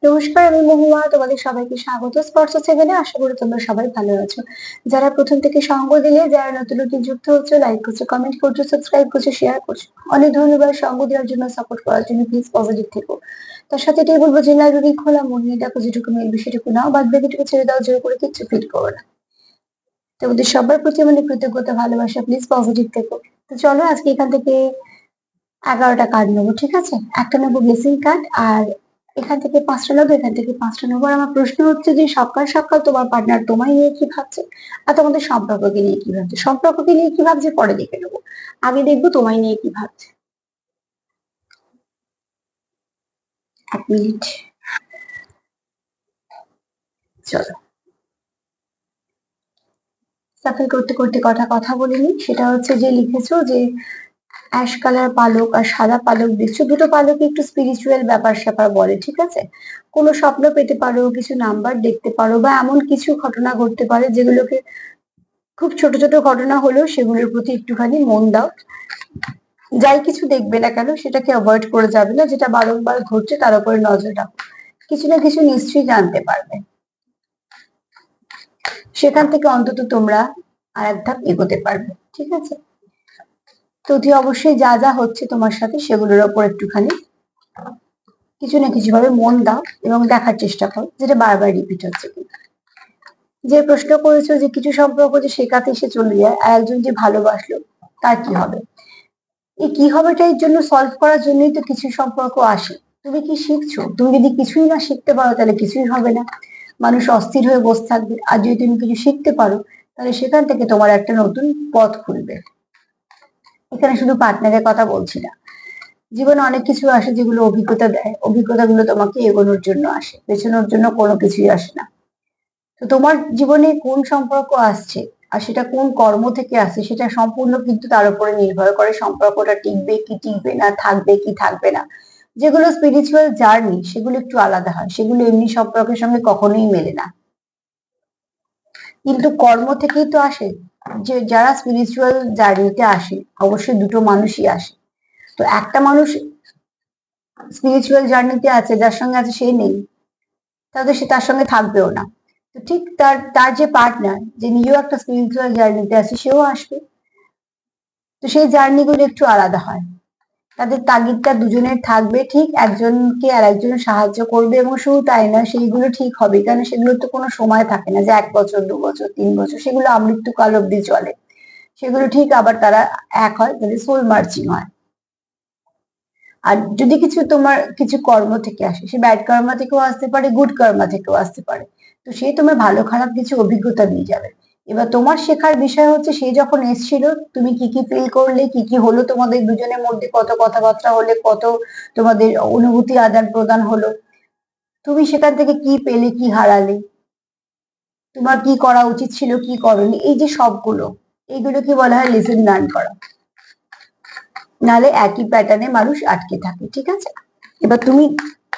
নমস্কার, আমি মহুয়া। তোমাদের সবাইকে স্বাগত স্পর্শ চ্যানেলে। আশা করি তোমরা সবাই ভালো আছো। যারা প্রথম থেকে সঙ্গ দিলে, যারা নতুন নতুন যুক্ত হচ্ছে, লাইক করছো, কমেন্ট করছো, সাবস্ক্রাইব করছো, শেয়ার করছো, অনেক ধন্যবাদ। সঙ্গ দেওয়ার জন্য, সাপোর্ট করার জন্য। প্লিজ পজিটিভ থেকো। তার সাথে এটাই বলবো যে লাইব্রেরি খোলা মন নিয়ে দেখো, যেটুকু মিলবে সেটুকু নাও, বাদ বাকিটুকু ছেড়ে দাও, জোর করে কিচ্ছু ফিল করো না। তোমাদের সবার প্রতি আমাদের কৃতজ্ঞতা, ভালোবাসা। প্লিজ পজিটিভ থেকো। তো চলো আজকে এখান থেকে 11টা কার্ড নেবো, ঠিক আছে? একটা নেবো ব্লেসিং কার্ড, আর এখান থেকে 5টা নেবো, এখান থেকে 5টা নেবো। আর আমার প্রশ্ন হচ্ছে যে সকাল সকাল তোমার পার্টনার তোমায় নিয়ে কি ভাবছে, আর তোমাদের সম্পর্ককে নিয়ে কি ভাবছে। সম্পর্ককে নিয়ে কি ভাবছে পরে দেখে নেবো, আগে দেখবো তোমায় নিয়ে কি ভাবছে। 1 মিনিট। চলো, সাফল করতে করতে কথা বলিনি। সেটা হচ্ছে যে লিখেছো যে অ্যাশ কালার পালক আর সাদা পালক দেখছো, দুটো পালকে একটু স্পিরিচুয়াল ব্যাপার স্যাপার বলে, ঠিক আছে? কোনো স্বপ্ন পেতে পারো, কিছু নাম্বার দেখতে পারো, বা এমন কিছু ঘটনা ঘটতে পারে যেগুলোকে, খুব ছোট ছোট ঘটনা হলেও সেগুলোর প্রতি একটুখানি মন দাও। যাই কিছু দেখবে না কেন সেটাকে অ্যাভয়েড করে যাবে না, যেটা বারংবার ঘটছে তার উপরে নজর রাখো। কিছু না কিছু নিশ্চয়ই জানতে পারবে, সেখান থেকে অন্তত তোমরা আর এক ধাপ এগোতে পারবে, ঠিক আছে? তো অতি অবশ্যই যা যা হচ্ছে তোমার সাথে সেগুলোর ওপর একটুখানি কিছু না কিছু ভাবে মন দাও এবং দেখার চেষ্টা করো যেটা বারবার রিপিট হচ্ছে কিনা। যে প্রশ্ন করেছো যে কিছু সম্পর্ক যে শেখাতে এসে চলে যায়, আর একজন যে ভালোবাসলো তার কি হবে, এই কি হবেটা এর জন্য সলভ করার জন্যই তো কিছু সম্পর্ক আসে। তুমি কি শিখছো? তুমি যদি কিছুই না শিখতে পারো তাহলে কিছুই হবে না। মানুষ অস্থির হয়ে বসে থাকবে। আর যদি তুমি কিছু শিখতে পারো তাহলে সেখান থেকে তোমার একটা নতুন পথ খুলবে। এখানে শুধু পার্টনারের কথা বলছি না, জীবনে অনেক কিছু আসে যেগুলো অভিজ্ঞতা দেয়। অভিজ্ঞতাগুলো তোমাকে এগোনোর জন্য আসে, পেছনোর জন্য কোনো কিছুই আসে না। তো তোমার জীবনে কোন সম্পর্ক আসছে আর সেটা কোন কর্ম থেকে আসছে সেটা সম্পূর্ণ কিন্তু তার উপরে নির্ভর করে সম্পর্কটা টিকবে কি টিকবে না, থাকবে কি থাকবে না। যেগুলো স্পিরিচুয়াল জার্নি সেগুলো একটু আলাদা হয়, সেগুলো এমনি সম্পর্কের সঙ্গে কখনোই মেলে না। কিন্তু কর্ম থেকেই তো আসে। যে যারা স্পিরিচুয়াল জার্নিতে আসে অবশ্যই দুটো মানুষই আসে। তো একটা মানুষ স্পিরিচুয়াল জার্নিতে আছে, যার সঙ্গে আছে সে নেই, তাহলে সে তার সঙ্গে থাকবেও না। তো ঠিক তার তার যে পার্টনার, যে নিজেও একটা স্পিরিচুয়াল জার্নিতে আছে, সেও আসবে। তো সেই জার্নি গুলো একটু আলাদা হয়। তাদের তাগিদটা দুজনের থাকবে, ঠিক একজনকে আর একজন সাহায্য করবে। এবং শুধু তাই না, সেইগুলো ঠিক হবে, কারণ সেগুলোর তো কোনো সময় থাকে না যে 1 বছর 2 বছর 3 বছর, সেগুলো আমৃত্যুকাল অব্দি চলে। সেগুলো ঠিক আবার তারা এক হয়, তাদের সোল মার্চিং হয়। আর যদি কিছু তোমার কিছু কর্ম থেকে আসে, সে ব্যাড কর্মা থেকেও আসতে পারে, গুড কর্মা থেকেও আসতে পারে। তো সে তোমার ভালো খারাপ কিছু অভিজ্ঞতা নিয়ে যাবে। এবার তোমার শেখার বিষয় হচ্ছে, সে যখন এসেছিল তুমি কি কি ফিল করলে, কি কি হলো তোমাদের দুজনের মধ্যে, কত কথাবার্তা হলে, কত তোমাদের অনুভূতি আদান প্রদান হলো, তুমি সেখান থেকে কি পেলে, কি হারালে, তোমার কি করা উচিত ছিল, কি করনি, এই যে সবগুলো, এইগুলোকে বলা হয় লেসন লার্ন করা। নালে একই প্যাটার্নে মানুষ আটকে থাকে, ঠিক আছে? এবার তুমি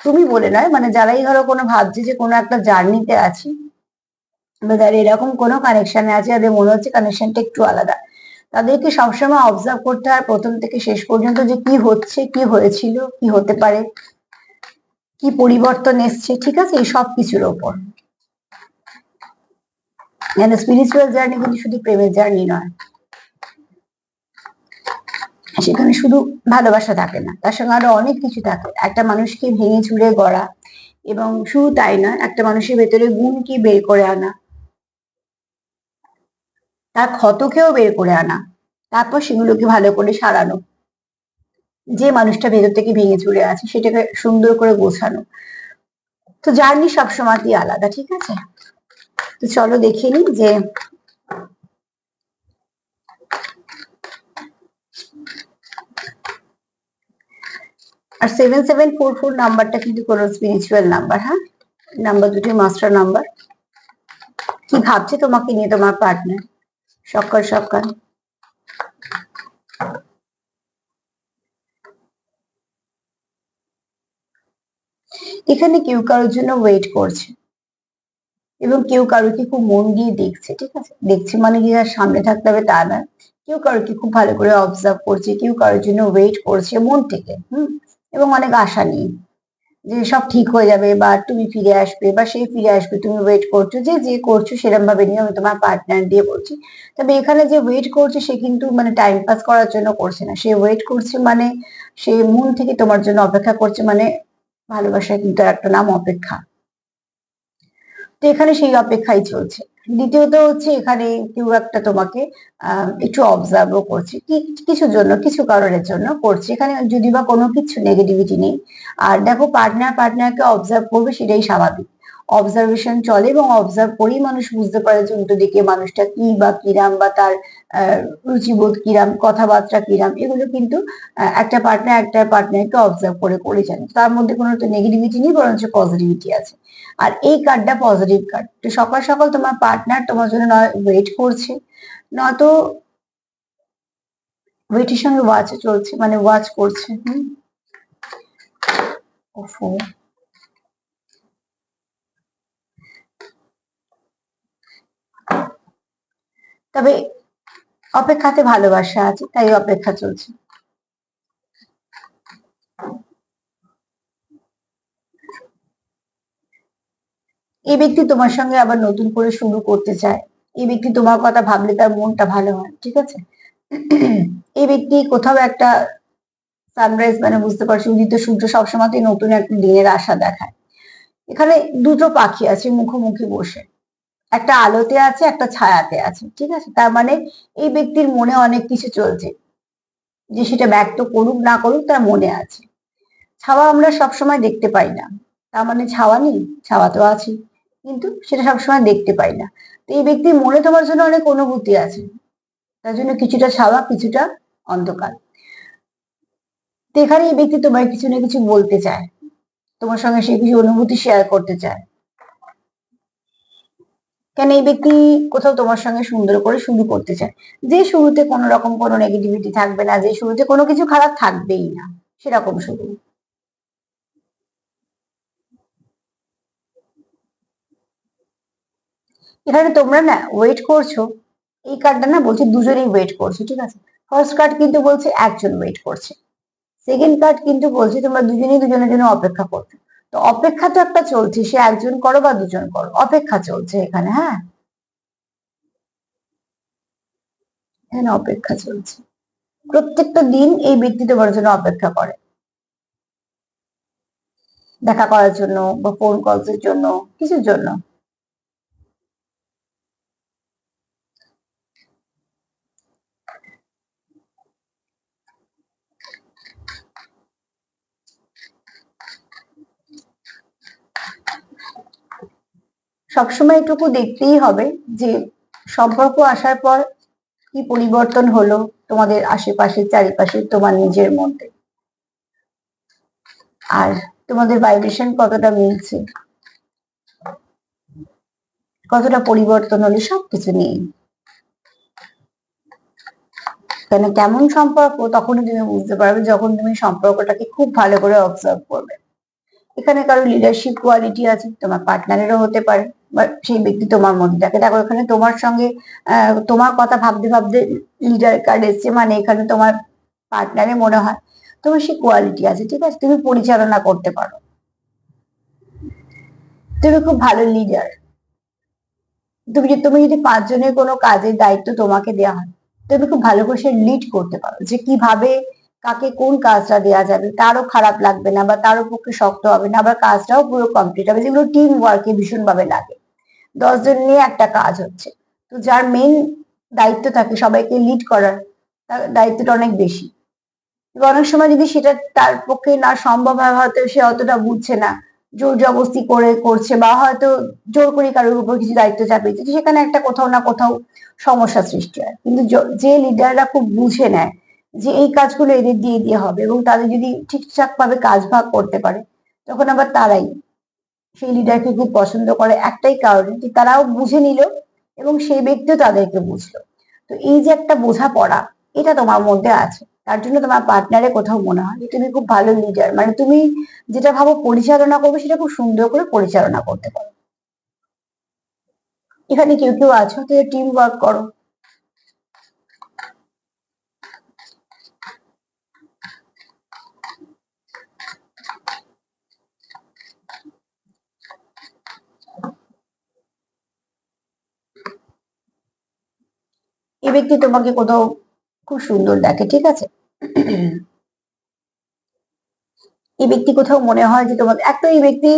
তুমি বলে নয়, মানে যারাই ধরো কোনো ভাবছে যে কোনো একটা জার্নিতে আছি, বা যারা এরকম কোনো কানেকশনে আছে, যাদের মনে হচ্ছে কানেকশনটা একটু আলাদা, তাদেরকে সবসময় অবজার্ভ করতে হয় প্রথম থেকে শেষ পর্যন্ত, যে কি হচ্ছে, কি হয়েছিল, কি হতে পারে, কি পরিবর্তন এসছে, ঠিক আছে? এই সব কিছুর ওপর। স্পিরিচুয়াল জার্নি কিন্তু শুধু প্রেমের জার্নি নয়। সেখানে শুধু ভালোবাসা থাকে না, তার সঙ্গে আরো অনেক কিছু থাকে। একটা মানুষকে ভেঙে চুরে গড়া, এবং শুধু তাই নয়, একটা মানুষের ভেতরে গুণকে বের করে আনা, তার ক্ষতকেও বের করে আনা, তারপর সেগুলোকে ভালো করে সারানো। যে মানুষটা ভেতর থেকে ভেঙে চুরে আছে সেটাকে সুন্দর করে গোছানো। তো জার্নি সবসময়ই আলাদা, ঠিক আছে? তো চলো দেখে নিই যে আর 7744 নাম্বারটা কিন্তু কোনো স্পিরিচুয়াল নাম্বার। হ্যাঁ, নাম্বার দুটি মাস্টার নাম্বার। কি ভাবছে তোমাকে নিয়ে তোমার পার্টনার সকাল সকাল? এখানে কেউ কারোর জন্য ওয়েট করছে, এবং কেউ কারোকে খুব মন দিয়ে দেখছে, ঠিক আছে? দেখছে মানে কি তার সামনে থাকতে হবে তা না, কেউ কারোকে খুব ভালো করে অবজার্ভ করছে, কেউ কারোর জন্য ওয়েট করছে মন থেকে, এবং অনেক আশা নিয়ে। যে সব ঠিক হয়ে যাবে বা তুমি ফিরে আসবে বা সে ফিরে আসবে, তুমি ওয়েট করছো, যে যে করছো সেরকম ভাবে নিয়ে, আমি তোমার পার্টনার দিয়ে বলছি। তবে এখানে যে ওয়েট করছে সে কিন্তু মানে টাইম পাস করার জন্য করছে না, সে ওয়েট করছে মানে সে মন থেকে তোমার জন্য অপেক্ষা করছে, মানে ভালোবাসা কিন্তু একটা নাম অপেক্ষা। তো এখানে সেই অপেক্ষাই চলছে। দ্বিতীয়ত হচ্ছে এখানে কেউ একটা তোমাকে একটু অবজার্ভও করছে, কি কিছুর জন্য, কিছু কারণের জন্য করছে, এখানে যদি বা কোনো কিছু নেগেটিভিটি নেই। আর দেখো, পার্টনারকে অবজার্ভ করবে, সেটাই স্বাভাবিক। অবজারভেশন চলে এবং অবজার্ভ করেই মানুষ বুঝতে পারে যে উল্টো দিকে মানুষটা কি বা কিরাম, বা তার রুচিবোধ কিরাম, কথাবার্তা কিরাম, এগুলো কিন্তু একটা পার্টনারকে অবজার্ভ করে করে জানে। তার মধ্যে কোনো তো নেগেটিভিটি নেই, বরঞ্চ পজিটিভিটি আছে। আর এই কার্ডটা পজিটিভ কার্ড। তো সকাল সকাল তোমার পার্টনার তোমার জন্য নয় ওয়েট করছে, নয়তো ওয়েটের সঙ্গে ওয়াচ চলছে, মানে ওয়াচ করছে। ওফো। তবে অপেক্ষাতে ভালোবাসা আছে, তাই অপেক্ষা চলছে। এই ব্যক্তি তোমার সঙ্গে আবার নতুন করে শুরু করতে চায়। এই ব্যক্তি তোমার কথা ভাবলে তার মনটা ভালো হয়, ঠিক আছে। এই ব্যক্তি কোথাও একটা সানরাইজ, মানে বুঝতে পারছো, উদিত সূর্য সবসময় নতুন একটা দিনের আশা দেখায়। এখানে দুটো পাখি আছে মুখোমুখি বসে, একটা আলোতে আছে, একটা ছায়াতে আছে, ঠিক আছে। তার মানে এই ব্যক্তির মনে অনেক কিছু চলছে, যে সেটা ব্যক্ত করুক না করুক তার মনে আছে। ছাওয়া আমরা সবসময় দেখতে পাই না, তার মানে ছাওয়া নেই, ছাওয়া তো আছে, কিন্তু সেটা সবসময় দেখতে পাই না। তো এই ব্যক্তির মনে তোমার জন্য অনেক অনুভূতি আছে, তার জন্য কিছুটা ছাওয়া, কিছুটা অন্ধকার। তো এখানে এই ব্যক্তি তোমায় কিছু না কিছু বলতে চায়, তোমার সঙ্গে সে কিছু অনুভূতি শেয়ার করতে চায়। কেন এই ব্যক্তি কোথাও তোমার সঙ্গে সুন্দর করে শুরু করতে চায়, যে শুরুতে কোনো রকম কোনো নেগেটিভিটি থাকবে না, যে শুরুতে কোনো কিছু খারাপ থাকবেই না, সেরকম শুরু। এখানে তোমরা না ওয়েট করছো, এই কার্ডটা না বলছে দুজনেই ওয়েট করছো, ঠিক আছে। ফার্স্ট কার্ড কিন্তু বলছে একজন ওয়েট করছে, সেকেন্ড কার্ড কিন্তু বলছে তোমরা দুজনেই দুজনের জন্য অপেক্ষা করছো। তো অপেক্ষা তো একটা চলছে, সে একজন করো বা দুজন করো, অপেক্ষা চলছে এখানে। হ্যাঁ, এখানে অপেক্ষা চলছে। প্রত্যেকটা দিন এই ব্যক্তি তোমার জন্য অপেক্ষা করে, দেখা করার জন্য বা ফোন কলসের জন্য, কিছুর জন্য। সবসময় এটুকু দেখতেই হবে যে সম্পর্ক আসার পর কি পরিবর্তন হলো তোমাদের আশেপাশে, চারিপাশে, তোমার নিজের মধ্যে, আর তোমাদের ভাইব্রেশন কতটা মিলছে, কতটা পরিবর্তন হলো, সবকিছু নিয়ে। কেন কেমন সম্পর্ক তখনই তুমি বুঝতে পারবে, যখন তুমি সম্পর্কটাকে খুব ভালো করে অবজার্ভ করবে। এখানে কারো লিডারশিপ কোয়ালিটি আছে, তোমার পার্টনারেরও হতে পারে, বা সেই ব্যক্তি তোমার মধ্যে থাকে। দেখো এখানে তোমার সঙ্গে তোমার কথা ভাবতে ভাবতে লিডার কার্ড এসছে, মানে এখানে তোমার পার্টনারে মনে হয় তোমার সেই কোয়ালিটি আছে, ঠিক আছে, তুমি পরিচালনা করতে পারো, তুমি খুব ভালো লিডার। তুমি যদি 5 জনের কোনো কাজের দায়িত্ব তোমাকে দেওয়া হয়, তুমি খুব ভালো করে সে লিড করতে পারো, যে কিভাবে কাকে কোন কাজটা দেওয়া যাবে, তারও খারাপ লাগবে না বা তারও পক্ষে শক্ত হবে না, আবার কাজটাও পুরো কমপ্লিট হবে, যেগুলো টিম ওয়ার্কে ভীষণ ভাবে লাগে। 10 জন নিয়ে একটা কাজ হচ্ছে, তো যার মেন দায়িত্ব থাকে সবাইকে লিড করার, তার দায়িত্বটা অনেক বেশি। এবার অনেক সময় যদি সেটা তার পক্ষে না সম্ভব হয়, হয়তো সে অতটা বুঝছে না, জোর জবরদস্তি করে করছে, বা হয়তো জোর করে কারোর উপর কিছু দায়িত্ব চাপিয়ে দিচ্ছে, সেখানে একটা কোথাও না কোথাও সমস্যা সৃষ্টি হয়। কিন্তু যে লিডাররা খুব বুঝে নেয় যে এই কাজগুলো এদের দিয়ে দিয়ে হবে, এবং তাদের যদি ঠিকঠাক ভাবে কাজ ভাগ করতে পারে, তখন আবার তারাই সেই লিডারকে খুব পছন্দ করে, একটাই কারণে যে তারাও বুঝে নিল এবং সেই ব্যক্তিও তাদেরকে বুঝলো। তো এই যে একটা বোঝাপড়া, এটা তোমার মধ্যে আছে, তার জন্য তোমার পার্টনারে কোথাও মনে হয় যে তুমি খুব ভালো লিডার, মানে তুমি যেটা ভাবো পরিচালনা করবে সেটা খুব সুন্দর করে পরিচালনা করতে পারো। এখানে কেউ কেউ আছো তো টিম ওয়ার্ক করো। ব্যক্তি তোমাকে কোথাও খুব সুন্দর দেখে, ঠিক আছে? এই ব্যক্তি কোথাও মনে হয় যে তোমাদের একটা, এই ব্যক্তি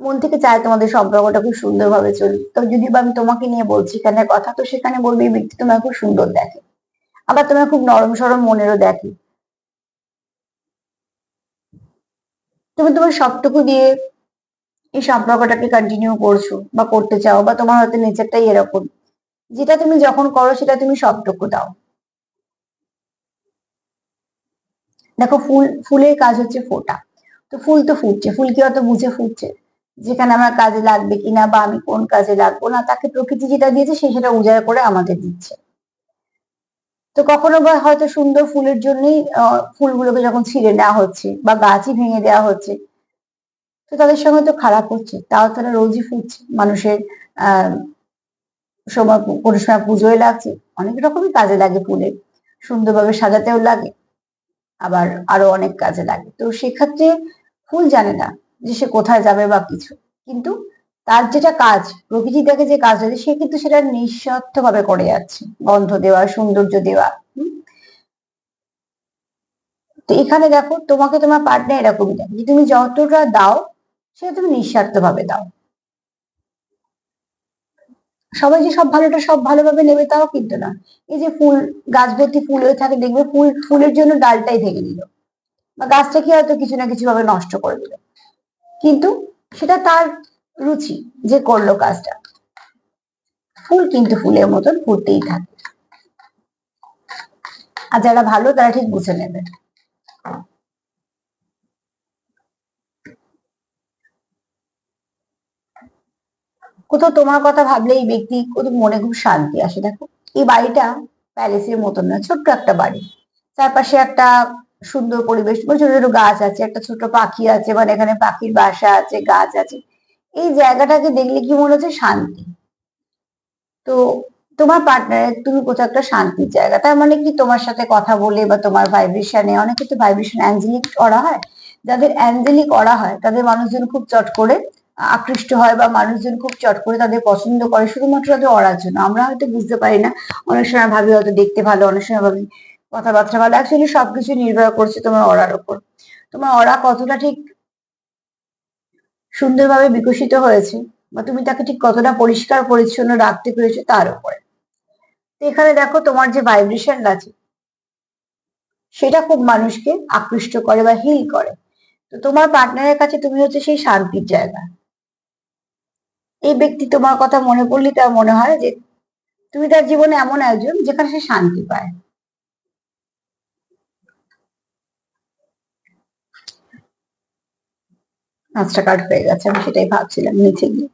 মন থেকে চায় তোমাদের সম্পর্কটা খুব সুন্দরভাবে চলুক। তো যদি বা আমি তোমাকে নিয়ে বলছি এখানে কথা, তো সেখানে বলবো এই ব্যক্তি তোমায় খুব সুন্দর দেখে, আবার তোমায় খুব নরম সরম মনেরও দেখে। তুমি তোমার সবটুকু দিয়ে এই সম্পর্কটাকে কন্টিনিউ করছো বা করতে চাও, বা তোমার হয়তো নেচারটাই এরকম, যেটা তুমি যখন করো সেটা তুমি সবটুকু দাও। দেখো, ফুলের কাজ হচ্ছে ফোটা। তো ফুল তো ফুটছে, ফুল কি অত বুঝে ফুটছে যেখানে আমার কাজে লাগবে কিনা বা আমি কোন কাজে লাগবো না, তাকে প্রকৃতি যেটা দিয়েছে সে সেটা উজাড় করে আমাকে দিচ্ছে। তো কখনো বা হয়তো সুন্দর ফুলের জন্যই ফুলগুলোকে যখন ছিঁড়ে নেওয়া হচ্ছে বা গাছই ভেঙে দেওয়া হচ্ছে, তো তাদের সঙ্গে তো খারাপ হচ্ছে, তাও তারা রোজই ফুটছে। মানুষের আহ সময়, কোনো সময় পুজোয় লাগছে, অনেক রকমই কাজে লাগে ফুলের, সুন্দরভাবে সাজাতেও লাগে, আবার আরো অনেক কাজে লাগে। তো সেক্ষেত্রে ফুল জানে না যে সে কোথায় যাবে বা কিছু, কিন্তু তার যেটা কাজ, প্রকৃতি তাকে যে কাজ আছে সে কিন্তু সেটা নিঃস্বার্থ ভাবে করে যাচ্ছে, গন্ধ দেওয়া, সৌন্দর্য দেওয়া। তো এখানে দেখো, তোমাকে তোমার পার্টনার এরকমই দেখে যে তুমি যতটা দাও সেটা তুমি নিঃস্বার্থ ভাবে দাও। সবাই যে সব ভালোটা সব ভালোভাবে নেবে তাও কিন্তু না। এই যে ফুল, গাছ ভর্তি ফুল হয়ে থাকে, দেখবে ফুলের জন্য ডালটাই ভেঙে দিল, বা গাছটাকে হয়তো কিছু না কিছু ভাবে নষ্ট করে দিল, কিন্তু সেটা তার রুচি যে করলো কাজটা। ফুল কিন্তু ফুলের মতন ফুটতেই থাকে, আর যারা ভালো তারা ঠিক বুঝে নেবে। কোথাও তোমার কথা ভাবলে এই ব্যক্তি কোথাও মনে খুব শান্তি আসে। দেখো, এই বাড়িটা প্যালেসের মতন না, ছোট্ট একটা বাড়ি, চারপাশে একটা সুন্দর পরিবেশ, ছোট ছোট গাছ আছে, একটা ছোট পাখি আছে, মানে এখানে পাখির বাসা আছে, গাছ আছে। এই জায়গাটাকে দেখলে কি মনে হচ্ছে শান্তি। তো তোমার পার্টনারের তুমি কোথাও একটা শান্তির জায়গা, তার মানে কি তোমার সাথে কথা বলে বা তোমার ভাইব্রেশনে, অনেকে তো ভাইব্রেশন অ্যাঞ্জেলিক করা হয়, যাদের অ্যাঞ্জেলিক করা হয় তাদের মানুষজন খুব চট করে আকৃষ্ট হয়, বা মানুষজন খুব চট করে তাদের পছন্দ করে শুধুমাত্র তাদের অরার জন্য। আমরা হয়তো বুঝতে পারি না, অনেক সময় ভাবি হয়তো দেখতে ভালো, অনেক সময় ভাবি কথাবার্তা ভালো, অ্যাকচুয়ালি সবকিছু নির্ভর করছে তোমার অরার উপর। তোমার অরা কতটা ঠিক সুন্দরভাবে বিকশিত হয়েছে, বা তুমি তাকে ঠিক কতটা পরিষ্কার পরিচ্ছন্ন রাখতে পেরেছো তার উপরে। তো এখানে দেখো, তোমার যে ভাইব্রেশন আছে সেটা খুব মানুষকে আকৃষ্ট করে বা হিল করে। তো তোমার পার্টনারের কাছে তুমি হচ্ছে সেই শান্তির জায়গা। এই ব্যক্তি তোমার কথা মনে পড়লে তার মনে হয় যে তুমি তার জীবনে এমন একজন যেখানে সে শান্তি পায়। পাঁচটা কার্ড হয়ে গেছে, আমি সেটাই ভাবছিলাম নিচে গিয়ে।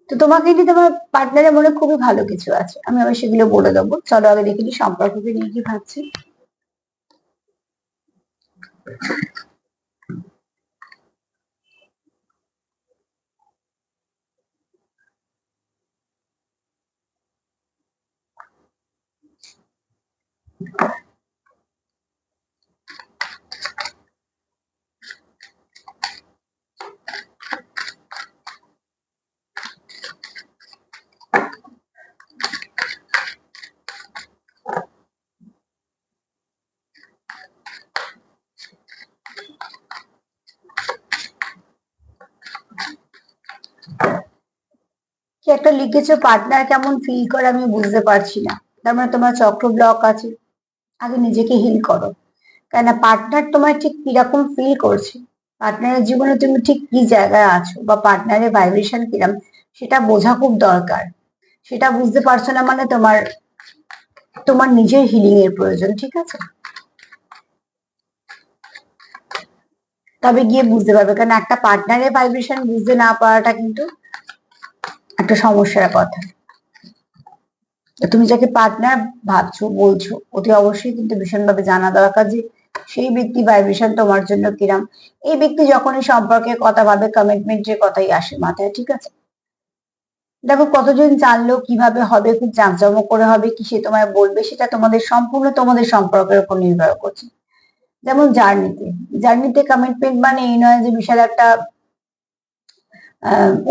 তো তোমাকে নিয়ে তোমার পার্টনারের মনে খুবই ভালো কিছু আছে, আমি আবার সেগুলো বলে দেবো। চলো আগে দেখে নিই সম্পর্ককে নিয়ে কি ভাবছি। কি একটা লিখেছো, পার্টনার কেমন ফিল করে আমি বুঝতে পারছি না, তার মানে তোমার চক্র ব্লক আছে। আগে নিজেকে হিল করো, কেন পার্টনার তোমার ঠিক কিরকম ফিল করছে, পার্টনারের জীবনে তুমি ঠিক কি জায়গায় আছো, বা পার্টনারের ভাইব্রেশন কিরকম, সেটা বোঝা খুব দরকার। সেটা বুঝতে পারছো না মানে তোমার তোমার নিজের হিলিং এর প্রয়োজন, ঠিক আছে? তবে গিয়ে বুঝতে পারবে, কারণ একটা পার্টনারের ভাইব্রেশন বুঝতে না পারাটা কিন্তু একটা সমস্যার কথা। তো তুমি যাকে পার্টনার ভাবছো বলছো, অতি অবশ্যই কিন্তু ভীষণভাবে জানা দরকার যে সেই ব্যক্তি ভাইব্রেশন তোমার জন্য কিরাম। এই ব্যক্তি যখনই সম্পর্কে কথা ভাবে কমিটমেন্টের কথাই আসে মাথায়, ঠিক আছে? দেখো, কতজন জানলো কিভাবে হবে, খুব জাঁকজমক করে হবে কি সে তোমায় বলবে, সেটা তোমাদের সম্পূর্ণ তোমাদের সম্পর্কের উপর নির্ভর করছে। যেমন জার্নিতে, জার্নিতে কমিটমেন্ট মানে এই নয় যে বিশাল একটা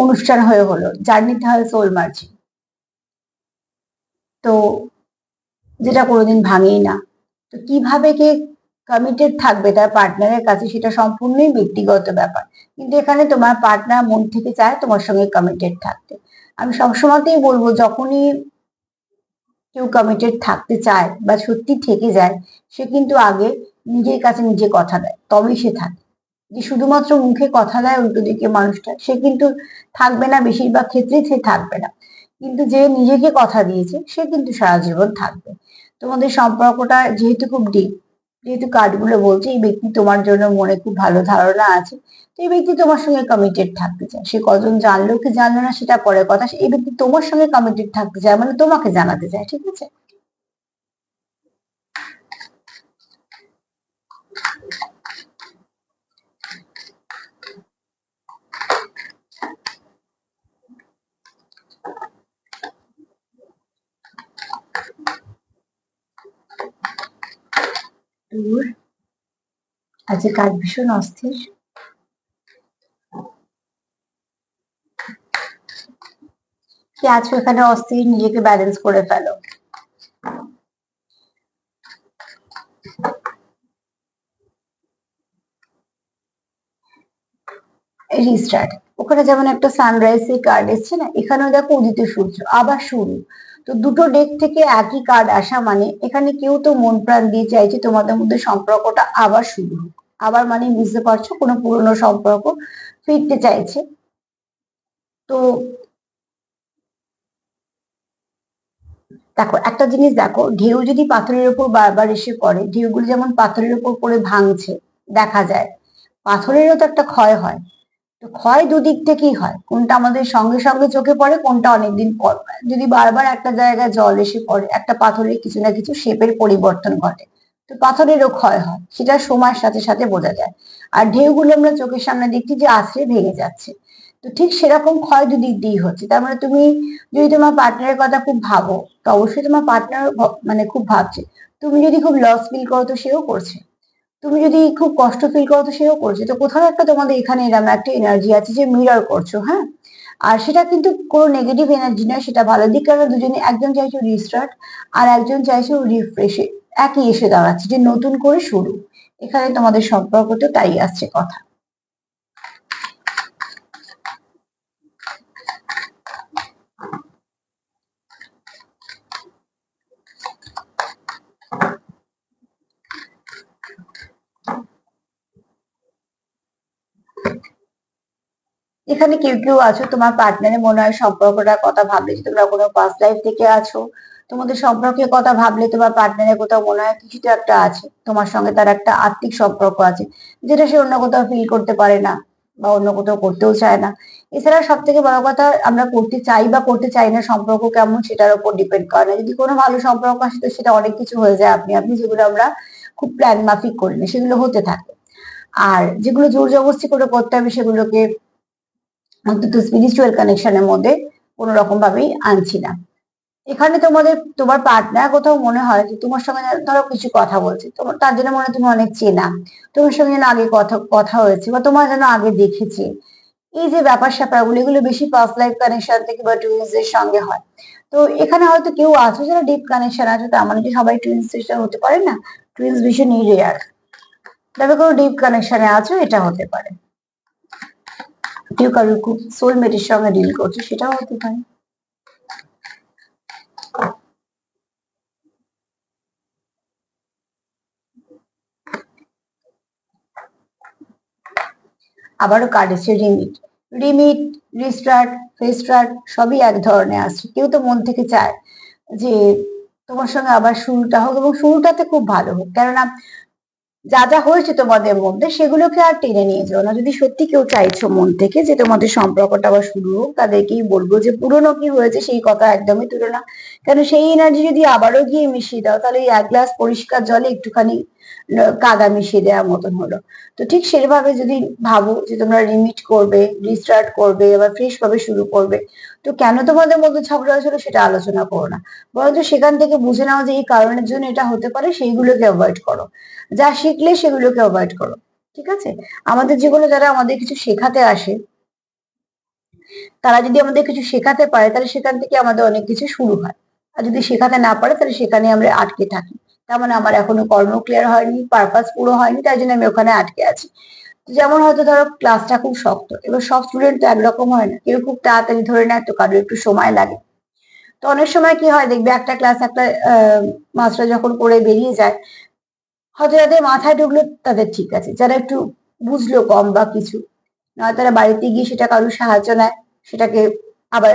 অনুষ্ঠান হয়ে হলো, জার্নিতে হয় সোল মার্চিং। তো যেটা কোনোদিন ভাঙেই না। তো কিভাবে কে কমিটেড থাকবে তার পার্টনারের কাছে সেটা সম্পূর্ণই ব্যক্তিগত ব্যাপার, কিন্তু এখানে তোমার পার্টনার মন থেকে চায় তোমার সঙ্গে কমিটেড থাকতে। আমি সবসময়তেই বলবো, যখনই কেউ কমিটেড থাকতে চায় বা সত্যি থেকে যায়, সে কিন্তু আগে নিজের কাছে নিজে কথা দেয়, তবেই সে থাকে। যে শুধুমাত্র মুখে কথা দেয় উল্টো দিকে মানুষটা, সে কিন্তু থাকবে না, বেশিরভাগ ক্ষেত্রেই সে থাকবে না। কিন্তু যে নিজেকে কথা দিয়েছে সে কিন্তু সারা জীবন থাকবে। তোমাদের সম্পর্কটা যেহেতু খুব ডিপ, যেহেতু কার্ডগুলো বলছে এই ব্যক্তি তোমার জন্য মনে খুব ভালো ধারণা আছে, তো এই ব্যক্তি তোমার সঙ্গে কমিটেড থাকতে চায়। সে কজন জানলো কি জানলো না সেটা পরের কথা, এই ব্যক্তি তোমার সঙ্গে কমিটেড থাকতে চায়, মানে তোমাকে জানাতে চায়, ঠিক আছে? দূর। আজকে কার্ড ভীষণ অস্থির। কি আছো এখানে অস্থির, নিজেকে ব্যালেন্স করে ফেলো। রিস্টার্ট। ওখানে যেমন একটা সানরাইজ এর কার্ড এসছে না, এখানেও দেখো উদিত সূর্য, আবার শুরু। তো দুটো ডেক থেকে একই কার্ড আসা মানে এখানে কেউ তো মন প্রাণ দিয়ে চাইছে তোমাদের মধ্যে সম্পর্কটা আবার শুরু হোক। আবার মানে বুঝতে পারছো, কোনো পুরনো সম্পর্ক ফিরতে চাইছে। তো দেখো একটা জিনিস, দেখো ঢেউ যদি পাথরের উপর বারবার এসে পড়ে, ঢেউগুলো যেমন পাথরের উপর পড়ে ভাঙছে দেখা যায়, পাথরেরও তো একটা ক্ষয় হয়। তো ক্ষয় দুদিক থেকেই হয়, কোনটা আমাদের সঙ্গে সঙ্গে চোখে পড়ে, কোনটা অনেকদিন পর হয়। যদি বারবার একটা জায়গায় জল এসে পড়ে, একটা পাথরের কিছু না কিছু শেপের পরিবর্তন ঘটে, তো পাথরেরও ক্ষয় হয়, সেটা সময়ের সাথে সাথে বোঝা যায়। আর ঢেউগুলো আমরা চোখের সামনে দেখছি যে আছড়ে ভেঙে যাচ্ছে। তো ঠিক সেরকম ক্ষয় দুদিক দিয়েই হচ্ছে। তার মানে তুমি যদি তোমার পার্টনারের কথা খুব ভাবো, তো অবশ্যই তোমার পার্টনার মানে খুব ভাবছে। তুমি যদি খুব লস ফিল করো তো সেও করছে। তুমি যদি খুব কষ্ট ফিল করো তো সেও করছে। তো কোথাও একটা তোমাদের এখানে এরকম একটা এনার্জি আছে যে মিরর করছো, হ্যাঁ। আর সেটা কিন্তু কোনো নেগেটিভ এনার্জি নয়, সেটা ভালো দিক, কারণ দুজনে একজন চাইছো রিস্টার্ট আর একজন চাইছো রিফ্রেশে, একই এসে দাঁড়াচ্ছে যে নতুন করে শুরু। এখানে তোমাদের সম্পর্কটা তাই আসছে কথা। এখানে কেউ কেউ আছো, তোমার পার্টনারের মনে হয় সম্পর্কটার কথা ভাবলে যে তোমরা কোনো পাস্ট লাইফ থেকে আছো, তোমাদের সম্পর্কের কথা ভাবলে তোমার পার্টনারের কোথাও মনে হয় কিছু তো একটা আছে, তোমার সঙ্গে তার একটা আত্মিক সম্পর্ক আছে, যেটা সে অন্য কোথাও ফিল করতে পারে না বা অন্য কোথাও করতেও চায় না। এছাড়া সব থেকে বড় কথা, আমরা করতে চাই বা করতে চাই না সম্পর্ক কেমন সেটার উপর ডিপেন্ড করে না। যদি কোনো ভালো সম্পর্ক আসে তো সেটা অনেক কিছু হয়ে যায় আপনি আপনি, যেগুলো আমরা খুব প্ল্যান মাফিক করি না সেগুলো হতে থাকে। আর যেগুলো জোর জবরদস্তি করে করতে হবে সেগুলোকে অন্তত স্পিরিচুয়াল কানেকশনের মধ্যে কোনো রকম ভাবেই আনছি না। এখানে তোমার পার্টনার কোথাও মনে হয় যে তোমার সঙ্গে ধরো কিছু কথা বলছে, তোমার তার জন্য মনে হয় তুমি অনেক চেনা, তোমার সঙ্গে যেন আগে কথা কথা হয়েছে বা তোমার যেন আগে দেখেছে। এই যে ব্যাপার স্যাপারগুলো, এগুলো বেশি পাস্ট লাইফ কানেকশন থেকে বা টুইনস এর সঙ্গে হয়। তো এখানে হয়তো কেউ আছে যারা ডিপ কানেকশন আছে, তার মানে কি সবাই টুইনস সিস্টার হতে পারে না। টুইনস ভীষণই রেয়ার। তবে কোনো ডিপ কানেকশনে আছো এটা হতে পারে। কেউ কারোর খুব সোলমেটের সঙ্গে ডিল করছে সেটাও হতে পারে। আবারও কার্ড এসছে রিমিট। রিমিট, রিস্টার্ট, ফেস্টার্ট সবই এক ধরনের আসছে। কেউ তো মন থেকে চায় যে তোমার সঙ্গে আবার শুরুটা হোক এবং শুরুটাতে খুব ভালো হোক, কেননা যা যা হয়েছে তোমাদের মধ্যে সেগুলোকে আর টেনে নিয়ে যাও না। যদি সত্যি কেউ চাইছো মন থেকে যে তোমাদের সম্পর্কটা আবার শুরু হোক, তাদেরকেই বলবো যে পুরনো কি হয়েছে সেই কথা একদমই তুলো না। কেন সেই এনার্জি যদি আবারও গিয়ে মিশিয়ে দাও, তাহলে এই এক গ্লাস পরিষ্কার জলে একটুখানি কাদা মিশিয়ে দেওয়ার মতন হলো। তো ঠিক সেভাবে যদি ভাবো যে তোমরা রিমিট করবে, রিস্টার্ট করবে, আবার ফ্রেশ ভাবে শুরু করবে, তো কেন তোমাদের মধ্যে ঝগড়া হয়েছিল সেটা আলোচনা করো না। বরঞ্চ সেখান থেকে বুঝে নাও যে এই কারণের জন্য এটা হতে পারে, সেইগুলোকে অ্যাভয়েড করো। যা শিখলে সেগুলোকে অ্যাভয়েড করো। ঠিক আছে? আমাদের জীবনে যারা আমাদের কিছু শেখাতে আসে, তারা যদি আমাদের কিছু শেখাতে পারে, তাহলে সেখান থেকে আমাদের অনেক কিছু শুরু হয়। আর যদি শেখাতে না পারে তাহলে সেখানে আমরা আটকে থাকি। তার মানে আমার এখনো কর্ম ক্লিয়ার হয়নি, পারপাস পুরো হয়নি, তাই জন্য আমি ওখানে আটকে আছি। যেমন হয়তো ধরো ক্লাসটা খুব শক্ত, এবার সব স্টুডেন্ট তো একরকম হয় না, কেউ খুব তাড়াতাড়ি ধরে নেয়, তো কারোর একটু সময় লাগে। তো অনেক সময় কি হয় দেখবে, একটা ক্লাস একটা মাস্টার যখন করে বেরিয়ে যায়, হয়তো যাদের মাথায় ঢুকলো তাদের ঠিক আছে, যারা একটু বুঝলো কম বা কিছু, নয় তারা বাড়িতে গিয়ে সেটা কারোর সাহায্য নেয়, সেটাকে আবার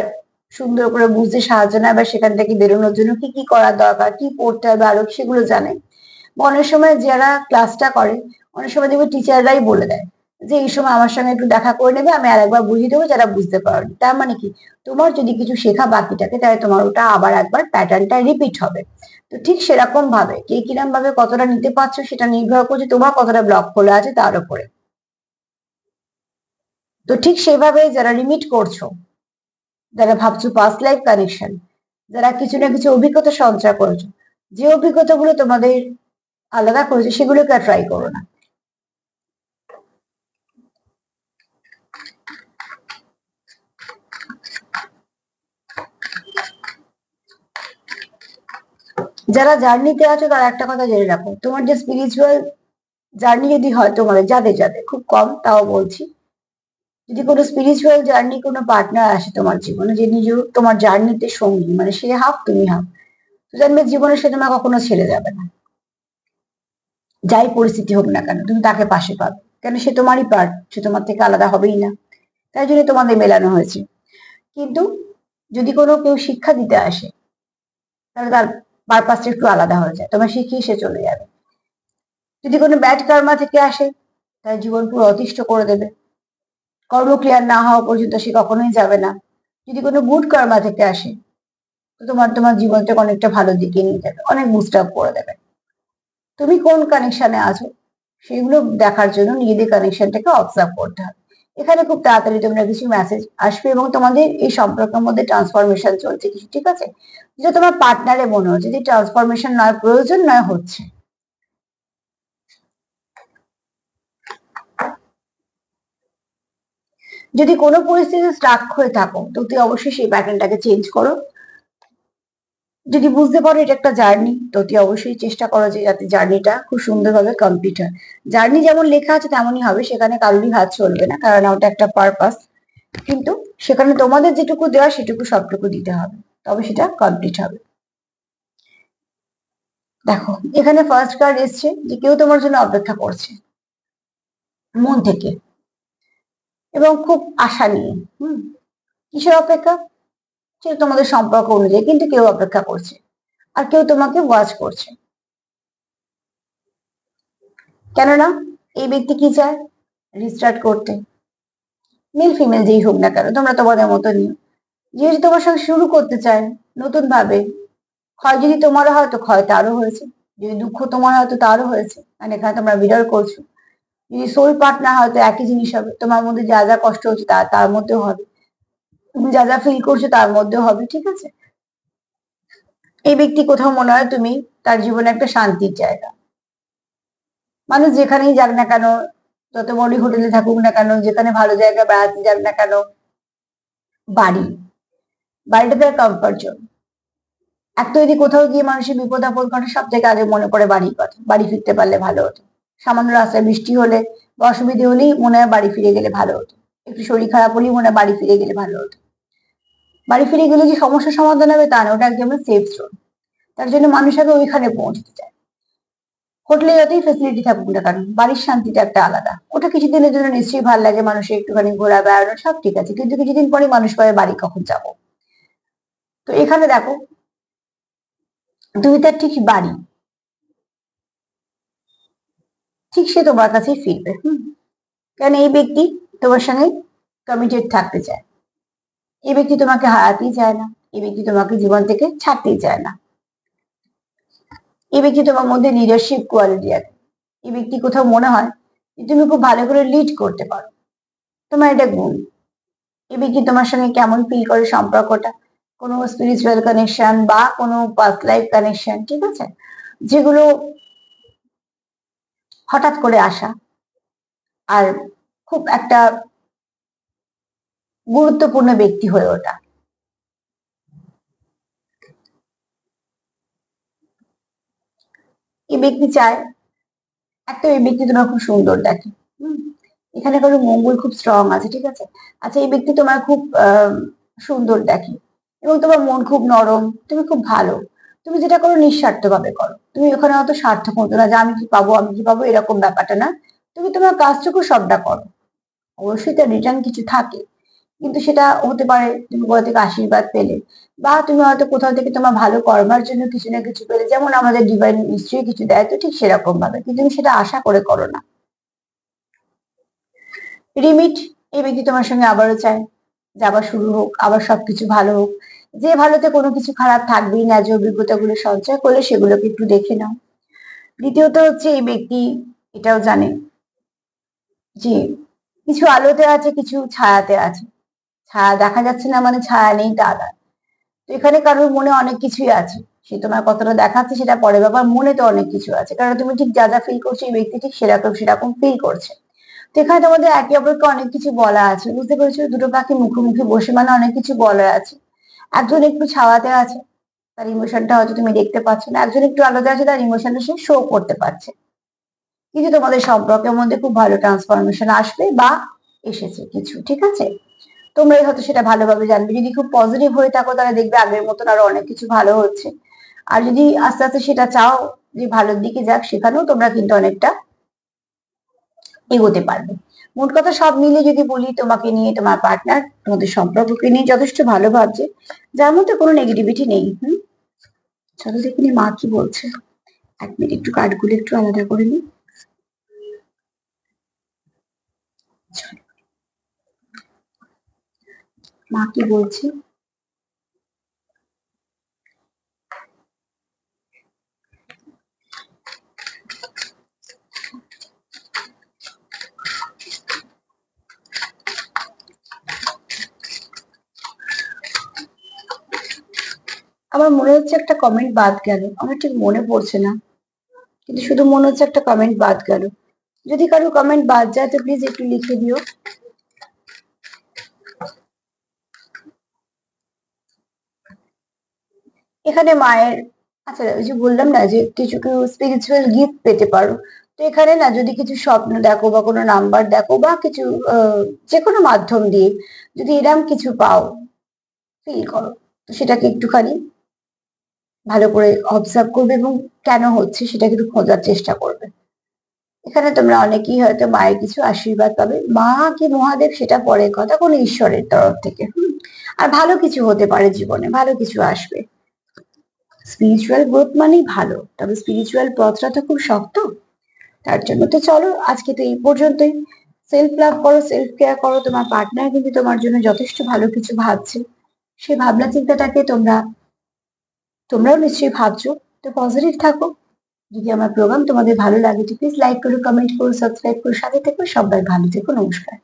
সুন্দর করে বুঝতে সাহায্য নেয়, বা সেখান থেকে বেরোনোর জন্য কি কি করার দরকার, কি পড়তে হবে আরো, সেগুলো জানে। বা অনেক সময় যারা ক্লাসটা করে, অনেক সময় দেখবে টিচাররাই বলে দেয় যে এই সময় আমার সঙ্গে একটু দেখা করে নেবে, আমি আরেকবার বুঝিয়ে দেবো যারা বুঝতে পারোনি। তার মানে কি, তোমার যদি কিছু শেখা বাকি থাকে তাহলে তোমার ওটা আবার একবার প্যাটার্নটা রিপিট হবে। তো ঠিক সেরকম ভাবে কে কিরম ভাবে কতটা নিতে পারছো সেটা নির্ভর করছে তোমার কতটা ব্লক খোলা আছে তার উপরে। তো ঠিক সেভাবে যারা লিমিট করছো, যারা ভাবছো পাস্ট লাইফ কানেকশন, যারা কিছু না কিছু অভিজ্ঞতা সঞ্চয় করেছো, যে অভিজ্ঞতাগুলো তোমাদের আলাদা করেছে সেগুলোকে আর ট্রাই করো না। যারা জার্নিতে আছো তারা একটা কথা জেনে রাখো, তোমার যে স্পিরিচুয়াল জার্নি যদি হয়, তোমাদের যাদের যাদের খুব কম তাও বলছি, যদি কোনো স্পিরিচুয়াল জার্নি কোনো পার্টনার আসে তোমার জীবনে, যে নিজ তোমার জার্নিতে সঙ্গী, মানে সে হাফ তুমি হাফ, তো জানবে জীবনে সে তোমার কখনো ছেড়ে যাবে না। যাই পরিস্থিতি হোক না কেন তুমি তাকে পাশে পাবে, কেন সে তোমারই পার্ট, সে তোমার থেকে আলাদা হবেই না, তাই জন্য তোমাদের মেলানো হয়েছে। কিন্তু যদি কোনো কেউ শিক্ষা দিতে আসে, তাহলে তার পারপাসটা একটু আলাদা হয়ে যায়, তোমার শিখিয়ে সে চলে যাবে। যদি কোনো ব্যাড কার্মা থেকে আসে, তার জীবন পুরো অতিষ্ঠ করে দেবে, কর্ম ক্লিয়ার না হওয়া পর্যন্ত সে কখনোই যাবে না। যদি কোনো গুড কার্মা থেকে আসে, তো তোমার তোমার জীবনটাকে অনেকটা ভালো দিকে নিয়ে যাবে, অনেক বুস্ট আপ করে দেবে। তুমি কোন কানেকশনে আছো সেগুলো দেখার জন্য নিজেদের কানেকশনটাকে অবজার্ভ করতে হবে। এখানে খুব তাড়াতাড়ি তোমরা কিছু মেসেজ আসবে এবং তোমাদের এই সম্পর্কের মধ্যে ট্রান্সফরমেশন চলছে কিছু, ঠিক আছে, যেটা তোমার পার্টনারে মনে হচ্ছে যে ট্রান্সফরমেশন নয় প্রয়োজন নয় হচ্ছে। যদি কোনো পরিস্থিতি স্টাক হয়ে থাকো তো তুই অবশ্যই সেই প্যাটার্নটাকে চেঞ্জ করো। যদি বুঝতে পারো এটা একটা জার্নি, তো তুই অবশ্যই চেষ্টা করো যে যাতে জার্নিটা খুব সুন্দরভাবে কমপ্লিট হয়। জার্নি যেমন লেখা আছে তেমনই হবে, সেখানে কারোরই হাত চলবে না, কারণ ওটা একটা পারপাস। কিন্তু সেখানে তোমাদের যেটুকু দেওয়া সেটুকু সবটুকু দিতে হবে, তবে সেটা কমপ্লিট হবে। দেখো, এখানে ফার্স্ট কার্ড এসছে যে কেউ তোমার জন্য অপেক্ষা করছে মন থেকে, এবং খুব আশা নিয়ে। কিসের অপেক্ষা, সেটা তোমাদের সম্পর্ক অনুযায়ী, কিন্তু কেউ অপেক্ষা করছে, আর কেউ তোমাকে ওয়াচ করছে। কেননা এই ব্যক্তি কি চায়, রিস্টার্ট করতে। মেল ফিমেল যেই হোক না কেন, তোমরা তোমাদের মতো নিও, যেহেতু তোমার সঙ্গে শুরু করতে চায় নতুন ভাবে। ক্ষয় যদি তোমার হয় তো ক্ষয় তারও হয়েছে, যদি দুঃখ তোমার হয় তো তারও হয়েছে, মানে এখানে তোমরা বিড়াল করছো। যদি সোল পার্টনার হয় তো একই জিনিস হবে, তোমার মধ্যে যা যা কষ্ট হচ্ছে তার মধ্যেও হবে, তুমি যা যা ফিল করছো তার মধ্যেও হবে, ঠিক আছে। এই ব্যক্তি কোথাও মনে হয় তুমি তার জীবনে একটা শান্তির জায়গা। মানুষ যেখানেই যাক না কেন, যত বড়ই হোটেলে থাকুক না কেন, যেখানে ভালো জায়গায় বেড়াতে যাক না কেন, বাড়ি, বাড়িটা তার কমফর্ট জোন। এক তো যদি কোথাও গিয়ে মানুষের বিপদ আপদ ঘটে, সব থেকে আগে মনে পড়ে বাড়ির কথা, বাড়ি ফিরতে পারলে ভালো হতো। সামান্য রাস্তায় বৃষ্টি হলে বা অসুবিধে হলেই মনে হয় বাড়ি ফিরে গেলে ভালো হতো, একটু শরীর খারাপ হলেই মনে হয় বাড়ি ফিরে গেলে ভালো হতো। বাড়ি ফিরে গেলে যে সমস্যার সমাধান হবে তা না, ওটা একদম সেফ জোন। তার জন্য মানুষ আগে ওইখানে পৌঁছতে চায়। হোটেলে যতই ফেসিলিটি থাকুক না কেন, বাড়ির শান্তিটা একটা আলাদা, ওটা কিছুদিনের জন্য নিশ্চয়ই ভালো লাগে, মানুষের একটুখানি ঘোরা বেড়ানো সব ঠিক আছে, কিন্তু কিছুদিন পরে মানুষ পাবে বাড়ি কখন যাবো। তো এখানে দেখো, তুমি তার ঠিক বাড়ি, ঠিক সে তোমার কাছেই ফিরবে। কারণ এই ব্যক্তি তোমার সঙ্গে কমিটেড থাকতে চায়, এই ব্যক্তি তোমাকে হারাতেই চায় না, এই ব্যক্তি তোমাকে জীবন থেকে ছাড়তেই চায় না, এই ব্যক্তি তোমার মধ্যে লিডারশিপ কোয়ালিটি আছে। এই ব্যক্তি কোথাও মনে হয় যে তুমি খুব ভালো করে লিড করতে পারো, তোমার এটা গুণ। এই ব্যক্তি তোমার সঙ্গে কেমন ফিল করে সম্পর্কটা, কোনো স্পিরিচুয়াল কানেকশন বা কোনো পাস্ট লাইফ কানেকশন, ঠিক আছে, যেগুলো হঠাৎ করে আসা, আর খুব একটা গুরুত্বপূর্ণ ব্যক্তি হয়ে ওঠা। এই ব্যক্তি চায়, একটা এই ব্যক্তি তোমার খুব সুন্দর দেখে। এখানে কারো মঙ্গল খুব স্ট্রং আছে, ঠিক আছে। আচ্ছা, এই ব্যক্তি তোমার খুব সুন্দর দেখে এবং তোমার মন খুব নরম, তুমি খুব ভালো, তুমি যেটা করো নিঃস্বার্থ ভাবে করো, তুমি ওখানে অত স্বার্থ করতো না যে আমি কি পাবো আমি কি পাবো, এরকম ব্যাপারটা না। তুমি তোমার কাজটুকু সবটা করো, অবশ্যই তার রিটার্ন কিছু থাকে, কিন্তু সেটা হতে পারে তুমি কোথা থেকে আশীর্বাদ পেলে, বা তুমি হয়তো কোথাও থেকে তোমার ভালো কর্মার জন্য কিছু না কিছু পেলে, যেমন আমাদের ডিভাইন নিশ্চয়ই কিছু দেয়, তো ঠিক সেরকম ভাবে, কিন্তু তুমি সেটা আশা করে করো না। রিমিট, এই ব্যক্তি তোমার সঙ্গে আবারও চায় যে আবার শুরু হোক, আবার সবকিছু ভালো হোক, যে ভালোতে কোনো কিছু খারাপ থাকবেই না, যে অভিজ্ঞতাগুলো সঞ্চয় করলে সেগুলোকে একটু দেখে নাও। দ্বিতীয়ত হচ্ছে এই ব্যক্তি এটাও জানে যে কিছু আলোতে আছে, কিছু ছায়াতে আছে। ছায়া দেখা যাচ্ছে না মানে ছায়া নেই তা না। তো এখানে কারোর মনে অনেক কিছুই আছে, সে তোমার কতটা দেখাচ্ছে সেটা পরে ব্যাপার, মনে তো অনেক কিছু আছে, কারণ তুমি ঠিক যা যা ফিল করছো এই ব্যক্তি ঠিক সেরকম সেরকম ফিল করছে। তো এখানে তোমাদের একে অপরকে অনেক কিছু বলা আছে, বুঝতে পেরেছো, দুটো পাখি মুখোমুখি বসে মানে অনেক কিছু বলা আছে। একজন একটু ছাওয়াতে আছে, তার ইমোশনটা হয়তো তুমি দেখতে পাচ্ছ না, একজন একটু আলাদা আছে, তার ইমোশনটা সে শো করতে পারছে। কিন্তু তোমাদের সম্পর্কের মধ্যে খুব ভালো ট্রান্সফরমেশন আসবে বা এসেছে কিছু, ঠিক আছে। তোমরাই হয়তো সেটা ভালোভাবে জানবে, যদি খুব পজিটিভ হয়ে থাকো তাহলে দেখবে আগের মতন আরো অনেক কিছু ভালো হচ্ছে। আর যদি আস্তে আস্তে সেটা চাও যে ভালোর দিকে যাক, সেখানেও তোমরা কিন্তু অনেকটা এগোতে পারবে। মোট কথা সব মিলে যদি বলি, তোমাকে নিয়ে তোমার পার্টনার তোমাদের সম্পর্ককে নিয়ে যথেষ্ট ভালো ভাবছে, যার মধ্যে কোনো নেগেটিভিটি নেই। চলো দেখিনি মা কি বলছে। 1 মিনিট, একটু কার্ডগুলো একটু আলাদা করে নিই। মা কি বলছে। আমার মনে হচ্ছে একটা কমেন্ট বাদ গেল, আমার ঠিক মনে পড়ছে না, কিন্তু শুধু মনে হচ্ছে একটা কমেন্ট বাদ গেল। যদি কারো কমেন্ট বাদ যায় তো প্লিজ একটু লিখে দিও। এখানে মায়ের, আচ্ছা ওই যে বললাম না যে কিছু কেউ স্পিরিচুয়াল গিফট পেতে পারো। তো এখানে না যদি কিছু স্বপ্ন দেখো বা কোনো নাম্বার দেখো বা কিছু যে কোনো মাধ্যম দিয়ে যদি এরম কিছু পাও, ফিল করো, তো সেটাকে একটুখানি ভালো করে অবজার্ভ করবে এবং কেন হচ্ছে সেটা কিন্তু খোঁজার চেষ্টা করবে। এখানে তোমরা অনেকেই হয়তো মায়ের কিছু আশীর্বাদ পাবে, মা কি মহাদেব সেটা পরের কথা, কোনো ঈশ্বরের তরফ থেকে। আর ভালো কিছু হতে পারে জীবনে, ভালো কিছু আসবে। স্পিরিচুয়াল গ্রোথ মানেই ভালো, তবে স্পিরিচুয়াল পথটা তো খুব শক্ত। তার জন্য তো চলো আজকে তো এই পর্যন্তই। সেলফ লাভ করো, সেলফ কেয়ার করো, তোমার পার্টনার কিন্তু তোমার জন্য যথেষ্ট ভালো কিছু ভাবছে। সেই ভাবনা চিন্তাটাকে তোমরাও নিশ্চয়ই ভাবছো। তো পজিটিভ থাকো। যদি আমার প্রোগ্রাম তোমাদের ভালো লাগে তো প্লিজ লাইক করো, কমেন্ট করো, সাবস্ক্রাইব করো, সাথে থেকো। সবাই ভালো থেকো, নমস্কার।